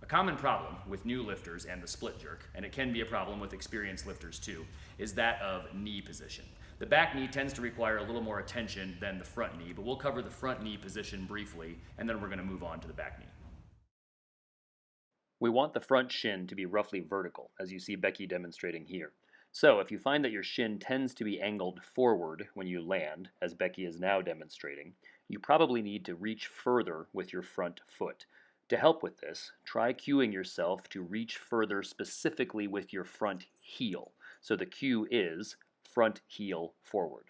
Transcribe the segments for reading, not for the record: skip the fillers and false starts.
A common problem with new lifters and the split jerk, and it can be a problem with experienced lifters too, is that of knee position. The back knee tends to require a little more attention than the front knee, but we'll cover the front knee position briefly, and then we're going to move on to the back knee. We want the front shin to be roughly vertical, as you see Becky demonstrating here. So if you find that your shin tends to be angled forward when you land, as Becky is now demonstrating, you probably need to reach further with your front foot. To help with this, try cueing yourself to reach further specifically with your front heel. So the cue is front heel forward.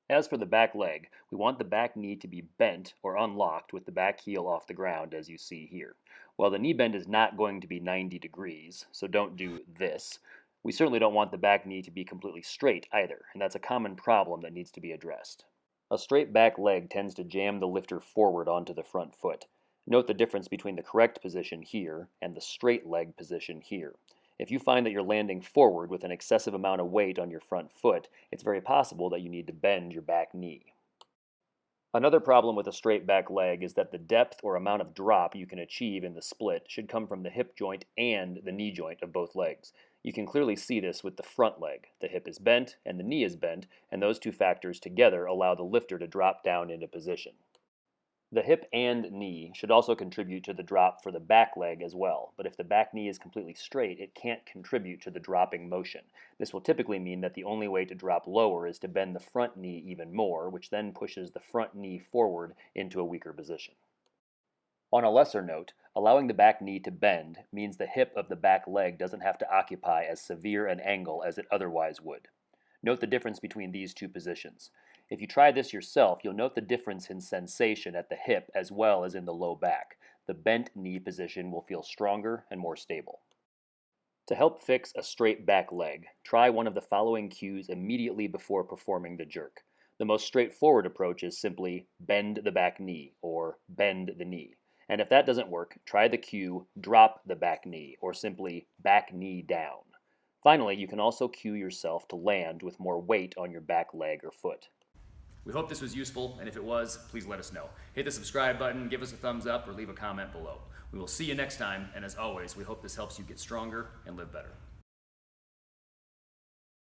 As for the back leg, we want the back knee to be bent or unlocked with the back heel off the ground, as you see here. While the knee bend is not going to be 90 degrees, so don't do this, we certainly don't want the back knee to be completely straight either, and that's a common problem that needs to be addressed. A straight back leg tends to jam the lifter forward onto the front foot. Note the difference between the correct position here and the straight leg position here. If you find that you're landing forward with an excessive amount of weight on your front foot, it's very possible that you need to bend your back knee. Another problem with a straight back leg is that the depth or amount of drop you can achieve in the split should come from the hip joint and the knee joint of both legs. You can clearly see this with the front leg. The hip is bent and the knee is bent, and those two factors together allow the lifter to drop down into position. The hip and knee should also contribute to the drop for the back leg as well, but if the back knee is completely straight, it can't contribute to the dropping motion. This will typically mean that the only way to drop lower is to bend the front knee even more, which then pushes the front knee forward into a weaker position. On a lesser note, allowing the back knee to bend means the hip of the back leg doesn't have to occupy as severe an angle as it otherwise would. Note the difference between these two positions. If you try this yourself, you'll note the difference in sensation at the hip as well as in the low back. The bent knee position will feel stronger and more stable. To help fix a straight back leg, try one of the following cues immediately before performing the jerk. The most straightforward approach is simply bend the back knee or bend the knee. And if that doesn't work, try the cue drop the back knee or simply back knee down. Finally, you can also cue yourself to land with more weight on your back leg or foot. We hope this was useful, and if it was, please let us know. Hit the subscribe button, give us a thumbs up, or leave a comment below. We will see you next time, and as always, we hope this helps you get stronger and live better.